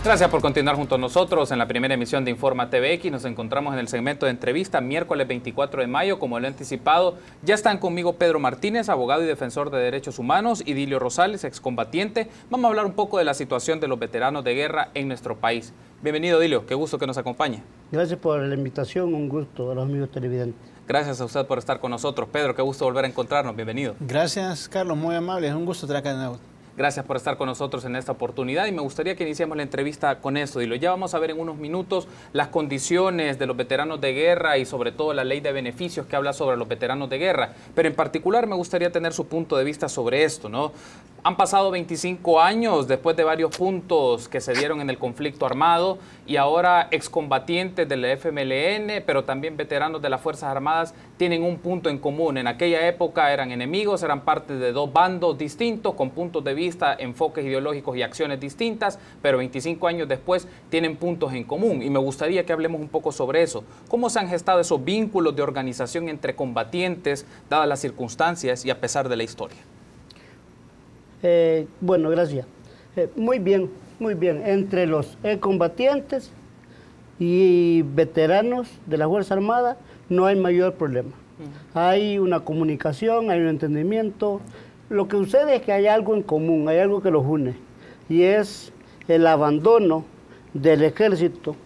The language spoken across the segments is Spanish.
Gracias por continuar junto a nosotros en la primera emisión de Informa TVX. Nos encontramos en el segmento de entrevista miércoles 24 de mayo. Como lo he anticipado, ya están conmigo Pedro Martínez, abogado y defensor de derechos humanos, y Dilio Rosales, excombatiente. Vamos a hablar un poco de la situación de los veteranos de guerra en nuestro país. Bienvenido, Dilio, qué gusto que nos acompañe. Gracias por la invitación, un gusto a los amigos televidentes. Gracias a usted por estar con nosotros. Pedro, qué gusto volver a encontrarnos, bienvenido. Gracias, Carlos, muy amable, es un gusto estar acá de nuevo. Gracias por estar con nosotros en esta oportunidad y me gustaría que iniciemos la entrevista con esto, Dilio. Ya vamos a ver en unos minutos las condiciones de los veteranos de guerra y sobre todo la ley de beneficios que habla sobre los veteranos de guerra, pero en particular me gustaría tener su punto de vista sobre esto, ¿no? Han pasado 25 años después de varios puntos que se dieron en el conflicto armado y ahora excombatientes de la FMLN, pero también veteranos de las Fuerzas Armadas tienen un punto en común. En aquella época eran enemigos, eran parte de dos bandos distintos con puntos de vista, enfoques ideológicos y acciones distintas, pero 25 años después tienen puntos en común y me gustaría que hablemos un poco sobre eso. ¿Cómo se han gestado esos vínculos de organización entre combatientes, dadas las circunstancias y a pesar de la historia? Bueno, gracias. Muy bien. Entre los combatientes y veteranos de la Fuerza Armada no hay mayor problema. Hay una comunicación, hay un entendimiento. Lo que sucede es que hay algo en común, hay algo que los une, y es el abandono del ejército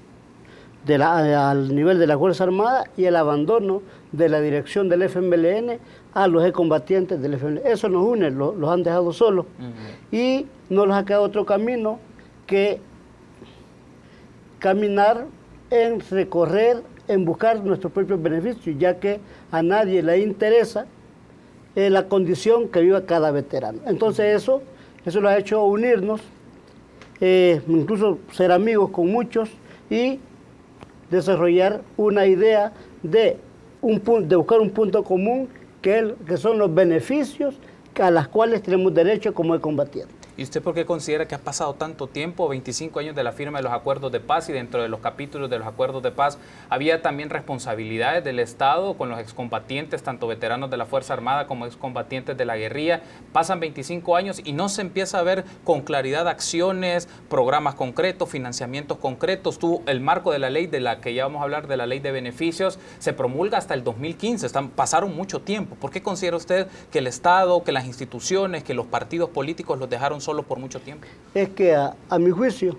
al nivel de la Fuerza Armada y el abandono de la dirección del FMLN a los excombatientes del FMLN. Eso nos une, los han dejado solos y no les ha quedado otro camino que caminar en recorrer, en buscar nuestros propios beneficios, ya que a nadie le interesa la condición que viva cada veterano. Entonces eso lo ha hecho unirnos, incluso ser amigos con muchos y desarrollar una idea de buscar un punto común que son los beneficios a los cuales tenemos derecho como combatientes. ¿Y usted por qué considera que ha pasado tanto tiempo, 25 años de la firma de los acuerdos de paz, y dentro de los capítulos de los acuerdos de paz había también responsabilidades del Estado con los excombatientes, tanto veteranos de la Fuerza Armada como excombatientes de la guerrilla? Pasan 25 años y no se empieza a ver con claridad acciones, programas concretos, financiamientos concretos. El marco de la ley de la que ya vamos a hablar, de la ley de beneficios, se promulga hasta el 2015, pasaron mucho tiempo. ¿Por qué considera usted que el Estado, que las instituciones, que los partidos políticos los dejaron solo por mucho tiempo? Es que a mi juicio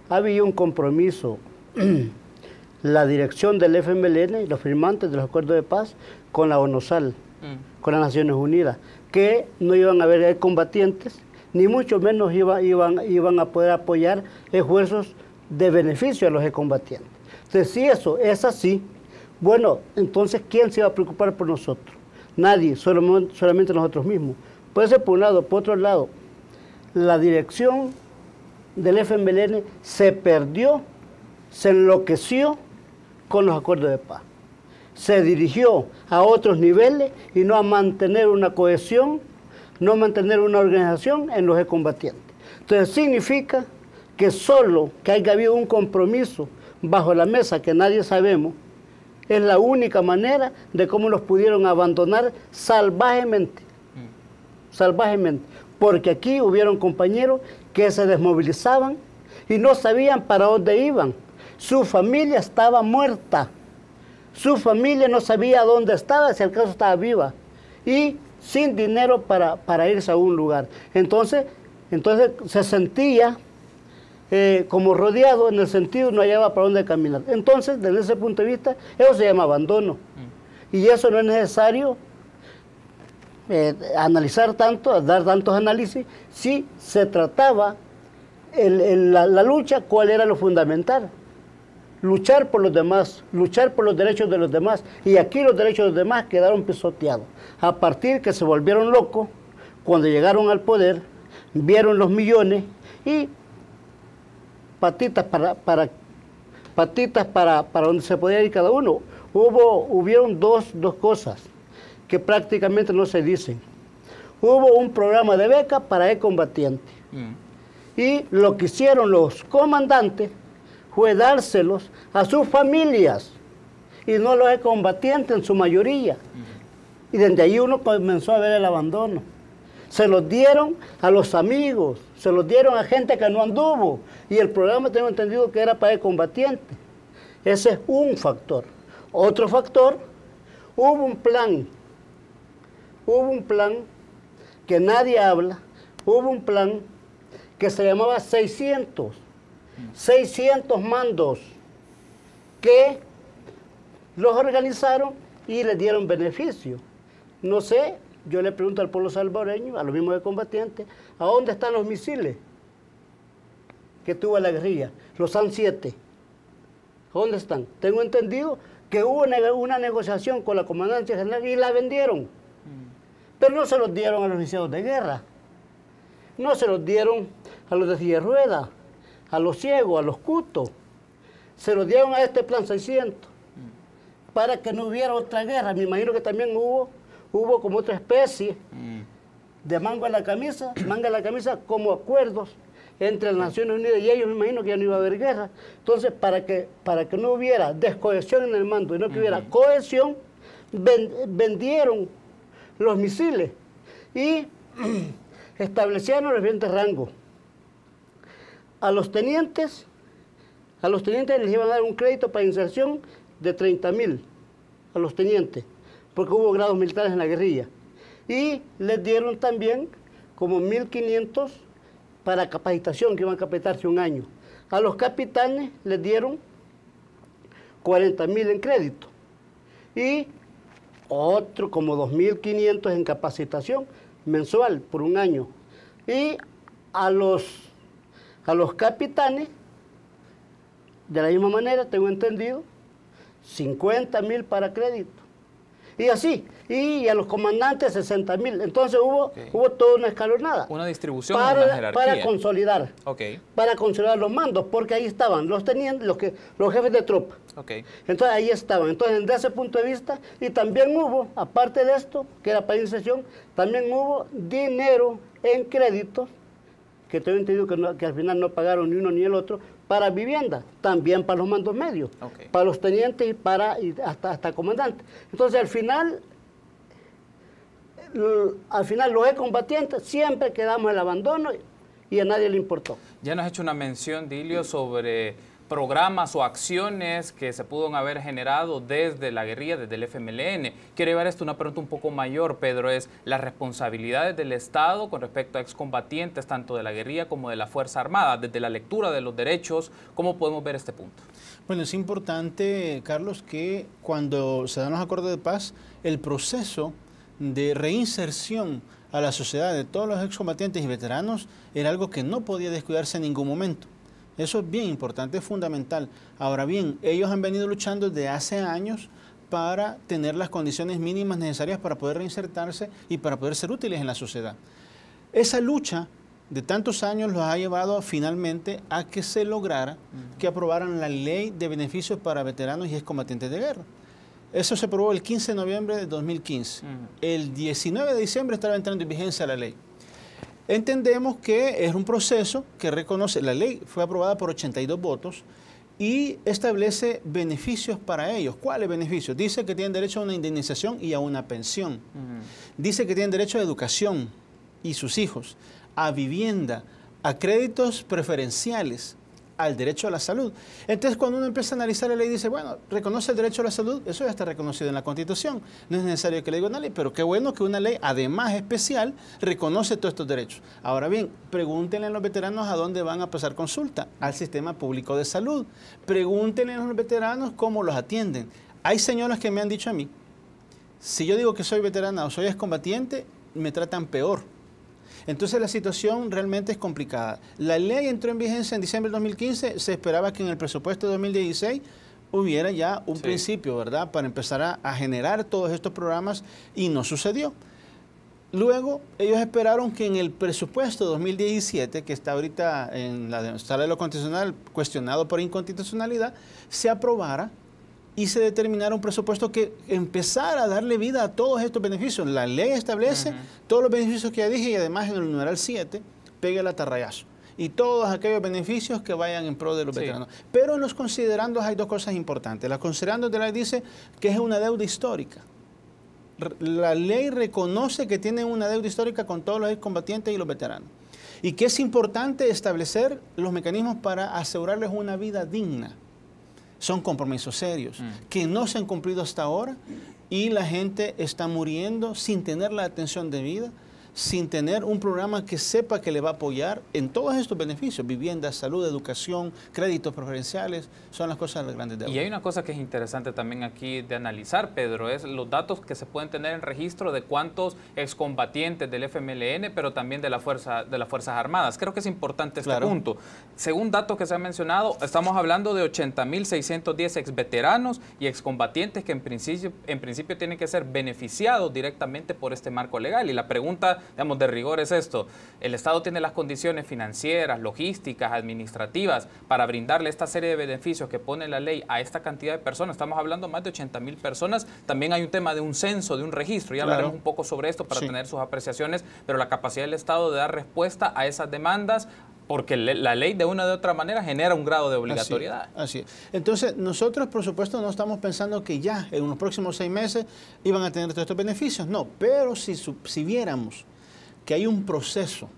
había un compromiso, la dirección del FMLN, los firmantes de los acuerdos de paz, con la ONUSAL, con las Naciones Unidas, que no iban a haber combatientes, ni mucho menos iban a poder apoyar esfuerzos de beneficio a los combatientes. Entonces, si eso es así, bueno, entonces, ¿quién se iba a preocupar por nosotros? Nadie, solamente nosotros mismos. Puede ser por un lado, por otro lado, la dirección del FMLN se perdió, se enloqueció con los acuerdos de paz. Se dirigió a otros niveles y no a mantener una cohesión, no a mantener una organización en los combatientes. Entonces significa que solo que haya habido un compromiso bajo la mesa que nadie sabemos, es la única manera de cómo los pudieron abandonar salvajemente. Salvajemente. Porque aquí hubieron compañeros que se desmovilizaban y no sabían para dónde iban. Su familia estaba muerta. Su familia no sabía dónde estaba, si acaso estaba viva. Y sin dinero para irse a un lugar. Entonces se sentía como rodeado, en el sentido no hallaba para dónde caminar. Entonces, desde ese punto de vista, eso se llama abandono. Y eso no es necesario analizar tanto, dar tantos análisis, si se trataba la lucha, cuál era lo fundamental. Luchar por los demás, luchar por los derechos de los demás. Y aquí los derechos de los demás quedaron pisoteados. A partir que se volvieron locos, cuando llegaron al poder, vieron los millones y patitas para donde se podía ir cada uno. Hubieron dos cosas que prácticamente no se dicen. Hubo un programa de beca para combatientes. Y lo que hicieron los comandantes fue dárselos a sus familias y no los combatientes en su mayoría. Y desde ahí uno comenzó a ver el abandono. Se los dieron a los amigos, se los dieron a gente que no anduvo. Y el programa tengo entendido que era para el combatiente. Ese es un factor. Otro factor, hubo un plan que nadie habla, hubo un plan que se llamaba 600 mandos que los organizaron y les dieron beneficio. No sé, yo le pregunto al pueblo salvadoreño, a los mismos de combatientes, ¿a dónde están los misiles que tuvo la guerrilla? Los SAM-7. ¿A dónde están? Tengo entendido que hubo una negociación con la Comandancia General y la vendieron. Pero no se los dieron a los licenciados de guerra. No se los dieron a los de silla de ruedas, a los ciegos, a los cutos. Se los dieron a este plan 600 para que no hubiera otra guerra. Me imagino que también hubo como otra especie de manga a la camisa como acuerdos entre las Naciones Unidas y ellos. Me imagino que ya no iba a haber guerra. Entonces, para que no hubiera descohesión en el mando y no que hubiera cohesión, vendieron los misiles y establecieron los diferentes rangos. A los tenientes les iban a dar un crédito para inserción de 30.000 a los tenientes, porque hubo grados militares en la guerrilla. Y les dieron también como 1.500 para capacitación, que iban a capacitarse un año. A los capitanes les dieron 40.000 en crédito. Y otro como 2.500 en capacitación mensual por un año. Y a los capitanes, de la misma manera, tengo entendido, 50.000 para crédito. Y así, y a los comandantes 60.000. Entonces hubo toda una escalonada. Una distribución, una jerarquía. Para consolidar. Para consolidar los mandos, porque ahí estaban los tenientes, los jefes de tropa. Entonces ahí estaban. Entonces desde ese punto de vista, y también hubo, aparte de esto, que era para inserción, también hubo dinero en créditos, que tengo entendido que al final no pagaron ni uno ni el otro, para vivienda, también para los mandos medios, para los tenientes y hasta comandantes. Entonces al final los excombatientes siempre quedamos en el abandono y a nadie le importó. Ya nos has hecho una mención, Dilio, sobre programas o acciones que se pudieron haber generado desde la guerrilla, desde el FMLN. Quiero llevar esto a una pregunta un poco mayor, Pedro, es las responsabilidades del Estado con respecto a excombatientes, tanto de la guerrilla como de la Fuerza Armada, desde la lectura de los derechos. ¿Cómo podemos ver este punto? Bueno, es importante, Carlos, que cuando se dan los acuerdos de paz, el proceso de reinserción a la sociedad de todos los excombatientes y veteranos era algo que no podía descuidarse en ningún momento. Eso es bien importante, es fundamental. Ahora bien, ellos han venido luchando desde hace años para tener las condiciones mínimas necesarias para poder reinsertarse y para poder ser útiles en la sociedad. Esa lucha de tantos años los ha llevado finalmente a que se lograra que aprobaran la ley de beneficios para veteranos y excombatientes de guerra. Eso se aprobó el 15 de noviembre de 2015. El 19 de diciembre estaba entrando en vigencia la ley. Entendemos que es un proceso que reconoce, la ley fue aprobada por 82 votos y establece beneficios para ellos. ¿Cuáles beneficios? Dice que tienen derecho a una indemnización y a una pensión. Dice que tienen derecho a educación y sus hijos, a vivienda, a créditos preferenciales, al derecho a la salud. Entonces, cuando uno empieza a analizar la ley, dice, bueno, reconoce el derecho a la salud, eso ya está reconocido en la Constitución. No es necesario que le diga una ley, pero qué bueno que una ley, además especial, reconoce todos estos derechos. Ahora bien, pregúntenle a los veteranos a dónde van a pasar consulta, al sistema público de salud. Pregúntenle a los veteranos cómo los atienden. Hay señoras que me han dicho a mí, si yo digo que soy veterana o soy excombatiente, me tratan peor. Entonces la situación realmente es complicada. La ley entró en vigencia en diciembre del 2015, se esperaba que en el presupuesto de 2016 hubiera ya un principio, ¿verdad?, para empezar a generar todos estos programas y no sucedió. Luego ellos esperaron que en el presupuesto 2017, que está ahorita en la sala de lo constitucional cuestionado por inconstitucionalidad, se aprobara y se determinara un presupuesto que empezara a darle vida a todos estos beneficios. La ley establece todos los beneficios que ya dije y además en el numeral 7 pega el atarrayazo. Y todos aquellos beneficios que vayan en pro de los veteranos. Pero en los considerandos hay dos cosas importantes. La considerando de la ley dice que es una deuda histórica. la ley reconoce que tienen una deuda histórica con todos los excombatientes y los veteranos. Y que es importante establecer los mecanismos para asegurarles una vida digna. Son compromisos serios que no se han cumplido hasta ahora y la gente está muriendo sin tener la atención debida, sin tener un programa que sepa que le va a apoyar en todos estos beneficios, vivienda, salud, educación, créditos preferenciales, son las cosas de las grandes deudas. Y hay una cosa que es interesante también aquí de analizar, Pedro, es los datos que se pueden tener en registro de cuántos excombatientes del FMLN, pero también de las Fuerzas Armadas. Creo que es importante este punto. Según datos que se han mencionado, estamos hablando de 80.610 exveteranos y excombatientes que en principio tienen que ser beneficiados directamente por este marco legal. Y la pregunta, digamos, de rigor es esto: ¿el Estado tiene las condiciones financieras, logísticas, administrativas para brindarle esta serie de beneficios que pone la ley a esta cantidad de personas? Estamos hablando de más de 80.000 personas. También hay un tema de un censo, de un registro. Ya hablaremos un poco sobre esto para tener sus apreciaciones, pero la capacidad del Estado de dar respuesta a esas demandas, porque la ley de una u otra manera genera un grado de obligatoriedad. Así es. Entonces, nosotros, por supuesto, no estamos pensando que ya en los próximos 6 meses iban a tener todos estos beneficios. No, pero si viéramos que hay un proceso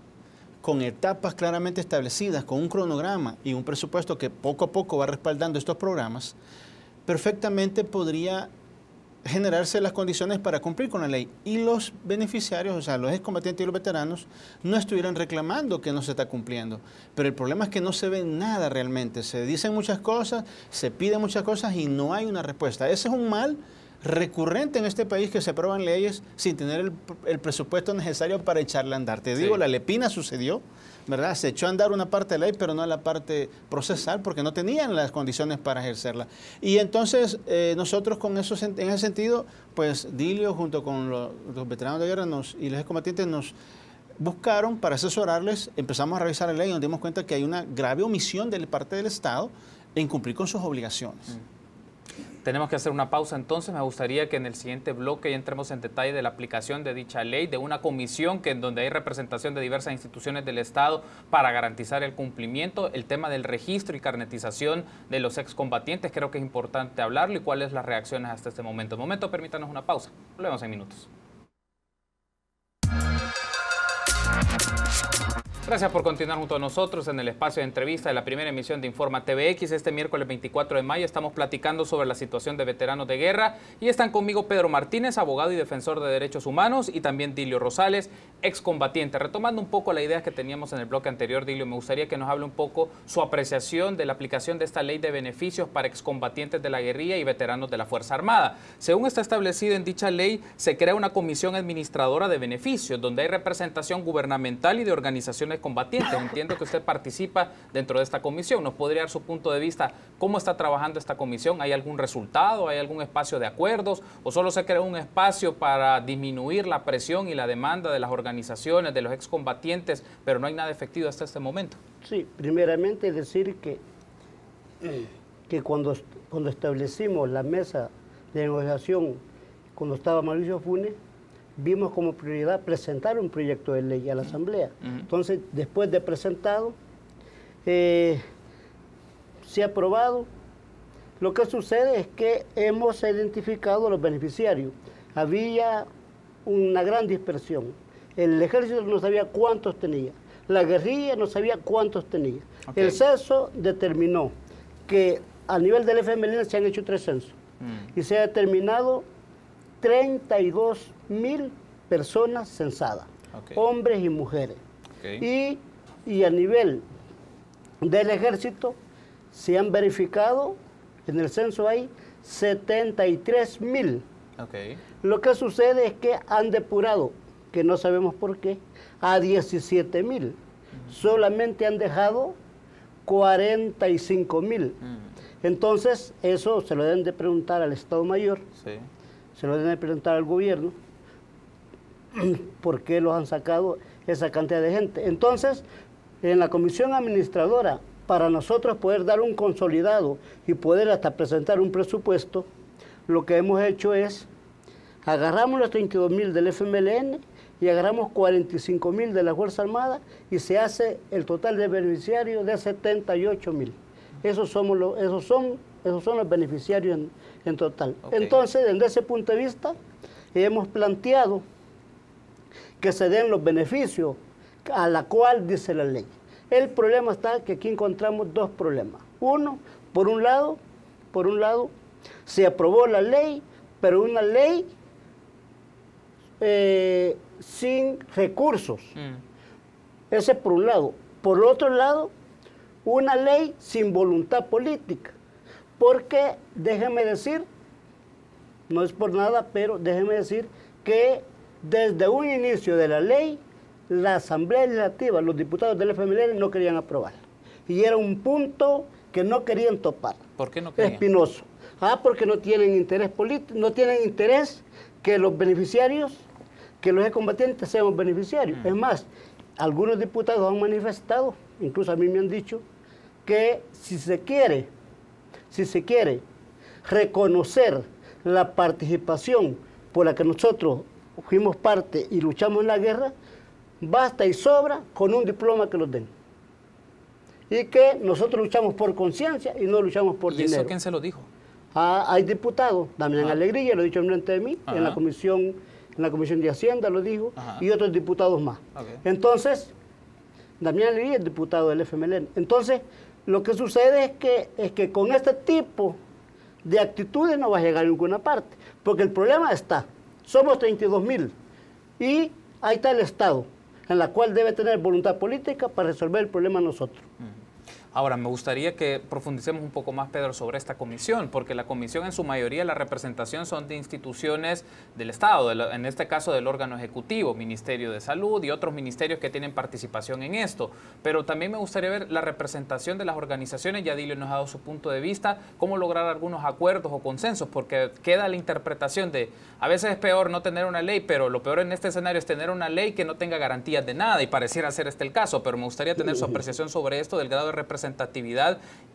con etapas claramente establecidas, con un cronograma y un presupuesto que poco a poco va respaldando estos programas, perfectamente podría generarse las condiciones para cumplir con la ley y los beneficiarios, o sea, los excombatientes y los veteranos, no estuvieran reclamando que no se está cumpliendo. Pero el problema es que no se ve nada realmente. Se dicen muchas cosas, se piden muchas cosas y no hay una respuesta. Ese es un mal recurrente en este país, que se aprueban leyes sin tener el presupuesto necesario para echarla a andar. Te digo, la Lepina sucedió, ¿verdad? Se echó a andar una parte de la ley, pero no la parte procesal, porque no tenían las condiciones para ejercerla. Y entonces nosotros en ese sentido, pues Dilio junto con los veteranos de guerra y los excombatientes nos buscaron para asesorarles. Empezamos a revisar la ley y nos dimos cuenta que hay una grave omisión de parte del Estado en cumplir con sus obligaciones. Tenemos que hacer una pausa, entonces me gustaría que en el siguiente bloque ya entremos en detalle de la aplicación de dicha ley, de una comisión donde hay representación de diversas instituciones del Estado para garantizar el cumplimiento, el tema del registro y carnetización de los excombatientes. Creo que es importante hablarlo y cuáles las reacciones hasta este momento. Permítanos una pausa. Volvemos en minutos. Gracias por continuar junto a nosotros en el espacio de entrevista de la primera emisión de Informa TVX. Este miércoles 24 de mayo estamos platicando sobre la situación de veteranos de guerra y están conmigo Pedro Martínez, abogado y defensor de derechos humanos, y también Dilio Rosales, excombatiente. Retomando un poco la idea que teníamos en el bloque anterior, Dilio, me gustaría que nos hable un poco su apreciación de la aplicación de esta ley de beneficios para excombatientes de la guerrilla y veteranos de la Fuerza Armada. Según está establecido en dicha ley, se crea una comisión administradora de beneficios, donde hay representación gubernamental y de organizaciones combatientes. Entiendo que usted participa dentro de esta comisión. ¿Nos podría dar su punto de vista? ¿Cómo está trabajando esta comisión? ¿Hay algún resultado? ¿Hay algún espacio de acuerdos? ¿O solo se creó un espacio para disminuir la presión y la demanda de las organizaciones, de los excombatientes, pero no hay nada efectivo hasta este momento? Sí, primeramente decir que cuando establecimos la mesa de negociación, cuando estaba Mauricio Funes, vimos como prioridad presentar un proyecto de ley a la Asamblea. Entonces, después de presentado, se ha aprobado. Lo que sucede es que hemos identificado los beneficiarios. Había una gran dispersión. El ejército no sabía cuántos tenía. La guerrilla no sabía cuántos tenía. El censo determinó que a nivel del FMLN se han hecho 3 censos. Y se ha determinado 32.000 personas censadas, hombres y mujeres. Y a nivel del ejército se han verificado, en el censo hay 73.000. Lo que sucede es que han depurado, que no sabemos por qué, a 17.000. Solamente han dejado 45.000. Entonces, eso se lo deben de preguntar al Estado Mayor. Se lo deben de preguntar al gobierno por qué los han sacado esa cantidad de gente. Entonces, en la comisión administradora, para nosotros poder dar un consolidado y poder hasta presentar un presupuesto, lo que hemos hecho es, agarramos los 32.000 del FMLN y agarramos 45.000 de la Fuerza Armada y se hace el total de beneficiarios de 78.000. Esos son los beneficiarios en total. Entonces, desde ese punto de vista, y hemos planteado que se den los beneficios a la cual dice la ley. El problema está que aquí encontramos dos problemas. Uno, por un lado, se aprobó la ley, pero una ley sin recursos. Ese por un lado. Por otro lado, una ley sin voluntad política. Porque, déjeme decir, no es por nada, pero déjeme decir que desde un inicio de la ley, la Asamblea Legislativa, los diputados del FMLN no querían aprobar. Y era un punto que no querían topar. ¿Por qué no querían? Espinoso. Porque no tienen interés político, no tienen interés que los beneficiarios, que los excombatientes sean beneficiarios. Es más, algunos diputados han manifestado, incluso a mí me han dicho, que si se quiere reconocer la participación por la que nosotros fuimos parte y luchamos en la guerra, basta y sobra con un diploma que nos den. Y que nosotros luchamos por conciencia y no luchamos por dinero. ¿Y eso quién se lo dijo? Hay diputados, Damián Alegría lo ha dicho enfrente de mí, en la comisión de Hacienda lo dijo, y otros diputados más. Entonces, Damián Alegría es diputado del FMLN. Entonces, lo que sucede es que con este tipo de actitudes no va a llegar a ninguna parte, porque el problema está, somos 32,000 y ahí está el Estado, en la cual debe tener voluntad política para resolver el problema nosotros. Ahora, me gustaría que profundicemos un poco más, Pedro, sobre esta comisión, porque la comisión en su mayoría, la representación son de instituciones del Estado, en este caso del órgano ejecutivo, Ministerio de Salud y otros ministerios que tienen participación en esto. Pero también me gustaría ver la representación de las organizaciones, ya Dilio nos ha dado su punto de vista, cómo lograr algunos acuerdos o consensos, porque queda la interpretación de, a veces es peor no tener una ley, pero lo peor en este escenario es tener una ley que no tenga garantías de nada, y pareciera ser este el caso, pero me gustaría tener su apreciación sobre esto, del grado de representación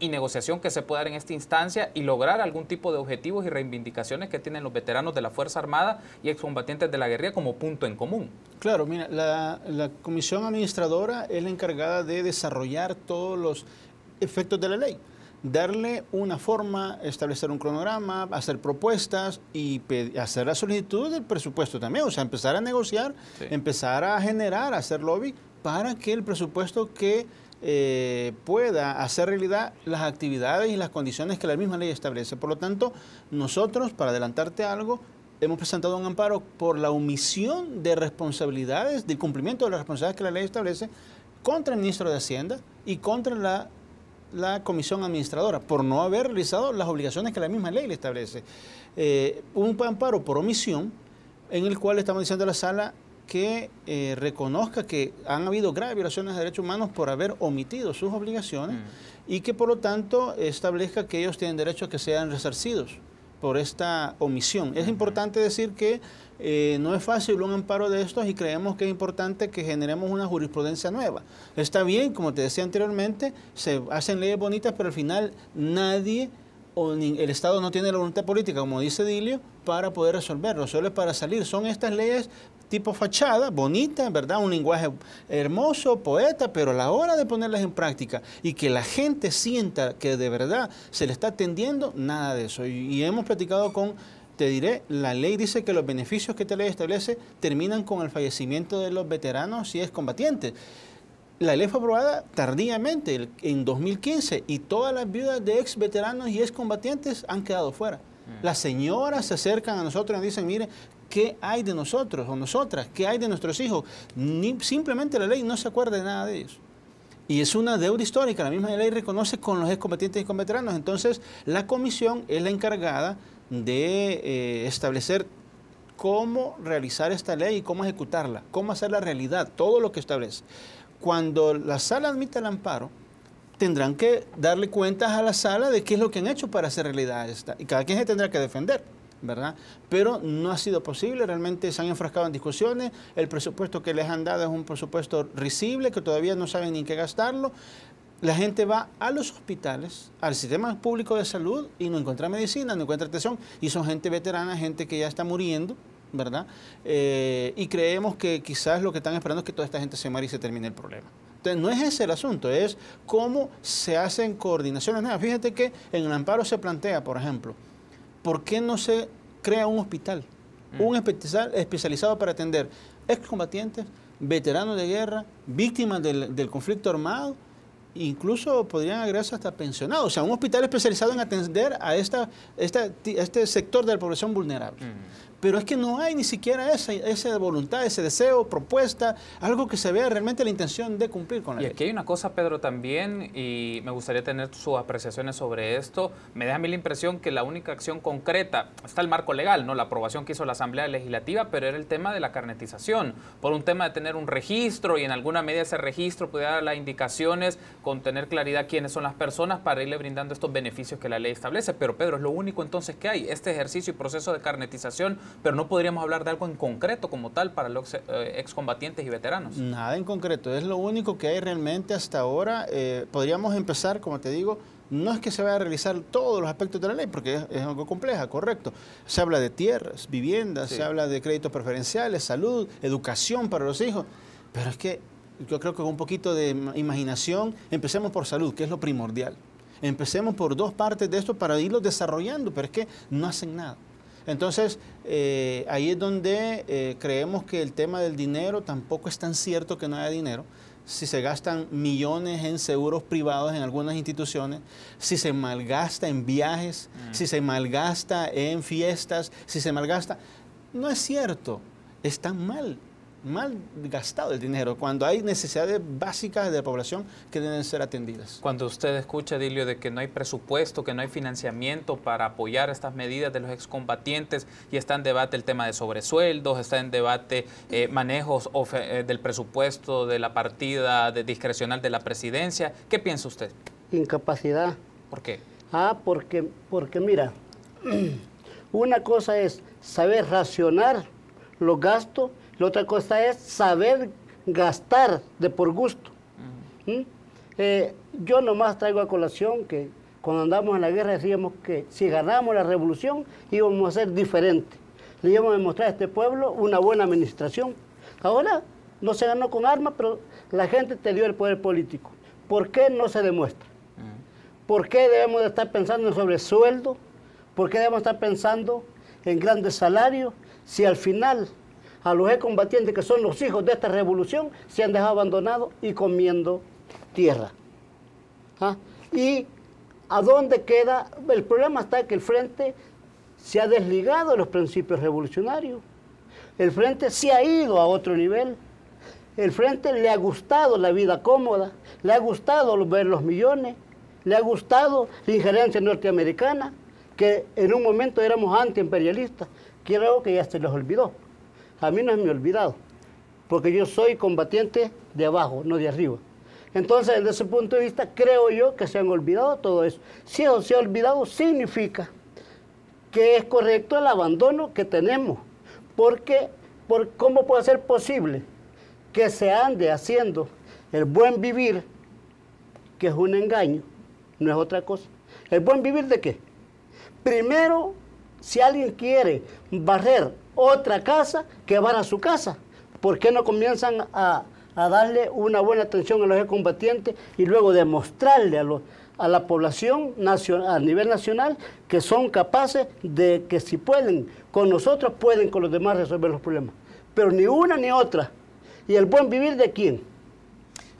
y negociación que se puede dar en esta instancia y lograr algún tipo de objetivos y reivindicaciones que tienen los veteranos de la Fuerza Armada y excombatientes de la guerrilla como punto en común. Claro, mira, la comisión administradora es la encargada de desarrollar todos los efectos de la ley, darle una forma, establecer un cronograma, hacer propuestas y hacer la solicitud del presupuesto también, o sea, empezar a negociar, empezar a generar, a hacer lobby para que el presupuesto que pueda hacer realidad las actividades y las condiciones que la misma ley establece. Por lo tanto, nosotros, para adelantarte algo, hemos presentado un amparo por la omisión de responsabilidades, del cumplimiento de las responsabilidades que la ley establece contra el ministro de Hacienda y contra la comisión administradora, por no haber realizado las obligaciones que la misma ley le establece. Un amparo por omisión, en el cual estamos diciendo a la sala que reconozca que han habido graves violaciones de derechos humanos por haber omitido sus obligaciones y que por lo tanto establezca que ellos tienen derecho a que sean resarcidos por esta omisión. Es importante decir que no es fácil un amparo de estos y creemos que es importante que generemos una jurisprudencia nueva. Está bien, como te decía anteriormente, se hacen leyes bonitas, pero al final nadie o el Estado no tiene la voluntad política, como dice Dilio, para poder resolverlo, solo es para salir. Son estas leyes tipo fachada, bonita, ¿verdad? Un lenguaje hermoso, poeta, pero a la hora de ponerlas en práctica y que la gente sienta que de verdad se le está atendiendo, nada de eso. Y hemos platicado con, te diré, la ley dice que los beneficios que esta ley establece terminan con el fallecimiento de los veteranos y excombatientes. La ley fue aprobada tardíamente, en 2015, y todas las viudas de ex veteranos y ex combatientes han quedado fuera. Las señoras se acercan a nosotros y nos dicen, mire, ¿qué hay de nosotros o nosotras? ¿Qué hay de nuestros hijos? Simplemente la ley no se acuerda de nada de ellos. Y es una deuda histórica, la misma ley reconoce con los excombatientes y con veteranos. Entonces, la comisión es la encargada de establecer cómo realizar esta ley y cómo ejecutarla, cómo hacer la realidad, todo lo que establece. Cuando la sala admita el amparo, tendrán que darle cuentas a la sala de qué es lo que han hecho para hacer realidad esta. Y cada quien se tendrá que defender, ¿verdad? Pero no ha sido posible, realmente se han enfrascado en discusiones, el presupuesto que les han dado es un presupuesto risible, que todavía no saben ni en qué gastarlo. La gente va a los hospitales, al sistema público de salud y no encuentra medicina, no encuentra atención, y son gente veterana, gente que ya está muriendo, ¿verdad? Y creemos que quizás lo que están esperando es que toda esta gente se muera y se termine el problema. Entonces, no es ese el asunto, es cómo se hacen coordinaciones nuevas. Fíjate que en el amparo se plantea, por ejemplo, ¿por qué no se crea un hospital un especializado para atender excombatientes, veteranos de guerra, víctimas del conflicto armado, incluso podrían agregarse hasta pensionados. O sea, un hospital especializado en atender a este sector de la población vulnerable. Pero es que no hay ni siquiera esa voluntad, ese deseo, propuesta, algo que se vea realmente la intención de cumplir con la ley. Y aquí hay una cosa, Pedro, también, y me gustaría tener sus apreciaciones sobre esto. Me deja a mí la impresión que la única acción concreta, está el marco legal, ¿no? La aprobación que hizo la Asamblea Legislativa, pero era el tema de la carnetización, por un tema de tener un registro y en alguna medida ese registro pudiera dar las indicaciones con tener claridad quiénes son las personas para irle brindando estos beneficios que la ley establece. Pero, Pedro, es lo único entonces que hay, este ejercicio y proceso de carnetización, pero no podríamos hablar de algo en concreto como tal para los excombatientes y veteranos. Nada en concreto, es lo único que hay realmente hasta ahora. Podríamos empezar, como te digo, no es que se vaya a realizar todos los aspectos de la ley, porque es algo compleja, correcto. Se habla de tierras, viviendas, se habla de créditos preferenciales, salud, educación para los hijos, pero es que yo creo que con un poquito de imaginación, empecemos por salud, que es lo primordial. Empecemos por dos partes de esto para irlos desarrollando, pero es que no hacen nada. Entonces, ahí es donde creemos que el tema del dinero tampoco es tan cierto que no haya dinero. Si se gastan millones en seguros privados en algunas instituciones, si se malgasta en viajes, si se malgasta en fiestas, si se malgasta... No es cierto, está mal gastado el dinero, cuando hay necesidades básicas de la población que deben ser atendidas. Cuando usted escucha, Dilio, de que no hay presupuesto, que no hay financiamiento para apoyar estas medidas de los excombatientes y está en debate el tema de sobresueldos, está en debate manejos del presupuesto de la partida discrecional de la presidencia, ¿qué piensa usted? Incapacidad. ¿Por qué? Porque mira, una cosa es saber racionar los gastos, la otra cosa es saber gastar de por gusto. Yo nomás traigo a colación que cuando andamos en la guerra decíamos que si ganamos la revolución íbamos a ser diferentes. Le íbamos a demostrar a este pueblo una buena administración. Ahora no se ganó con armas, pero la gente te dio el poder político. ¿Por qué no se demuestra? ¿Por qué debemos de estar pensando en sobresueldo? ¿Por qué debemos estar pensando en grandes salarios? Si al final a los excombatientes, que son los hijos de esta revolución, se han dejado abandonados y comiendo tierra. ¿Y a dónde queda? El problema está que el Frente se ha desligado de los principios revolucionarios. El Frente se ha ido a otro nivel. El Frente le ha gustado la vida cómoda, le ha gustado ver los millones, le ha gustado la injerencia norteamericana, que en un momento éramos antiimperialistas. Creo que ya se les olvidó. A mí no es me olvidado, porque yo soy combatiente de abajo, no de arriba. Entonces, desde ese punto de vista, creo yo que se han olvidado todo eso. Si eso se ha olvidado, significa que es correcto el abandono que tenemos. Porque, ¿cómo puede ser posible que se ande haciendo el buen vivir, que es un engaño, no es otra cosa? ¿El buen vivir de qué? Primero, si alguien quiere barrer otra casa, que barra su casa. ¿Por qué no comienzan a darle una buena atención a los excombatientes y luego demostrarle a la población a nivel nacional que son capaces de que si pueden con nosotros, pueden con los demás resolver los problemas? Pero ni una ni otra. ¿Y el buen vivir de quién?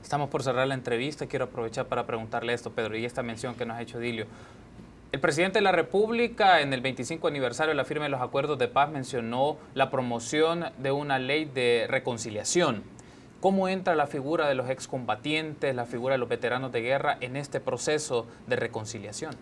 Estamos por cerrar la entrevista. Quiero aprovechar para preguntarle esto, Pedro, y esta mención que nos ha hecho Dilio. El presidente de la República, en el 25 aniversario de la firma de los acuerdos de paz, mencionó la promoción de una ley de reconciliación. ¿Cómo entra la figura de los excombatientes, la figura de los veteranos de guerra en este proceso de reconciliación?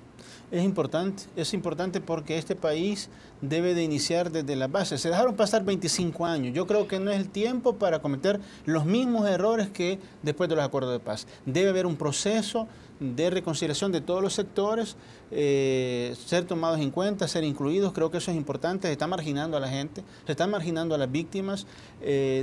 Es importante porque este país debe de iniciar desde la base. Se dejaron pasar 25 años. Yo creo que no es el tiempo para cometer los mismos errores que después de los acuerdos de paz. Debe haber un proceso de reconciliación de todos los sectores, ser tomados en cuenta, ser incluidos. Creo que eso es importante. Se está marginando a la gente, se está marginando a las víctimas.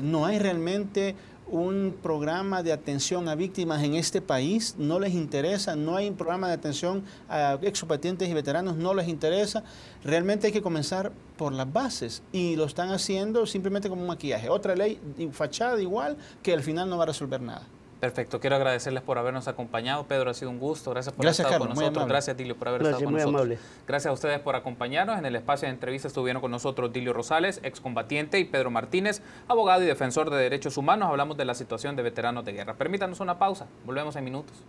No hay realmente un programa de atención a víctimas en este país, no les interesa, no hay un programa de atención a excombatientes y veteranos, no les interesa. Realmente hay que comenzar por las bases y lo están haciendo simplemente como un maquillaje. Otra ley, fachada igual, que al final no va a resolver nada. Perfecto, quiero agradecerles por habernos acompañado. Pedro, ha sido un gusto. Gracias por haber estado con nosotros. Gracias, Dilio, por haber estado con nosotros. Amable. Gracias a ustedes por acompañarnos. En el espacio de entrevista estuvieron con nosotros Dilio Rosales, excombatiente, y Pedro Martínez, abogado y defensor de derechos humanos. Hablamos de la situación de veteranos de guerra. Permítanos una pausa. Volvemos en minutos.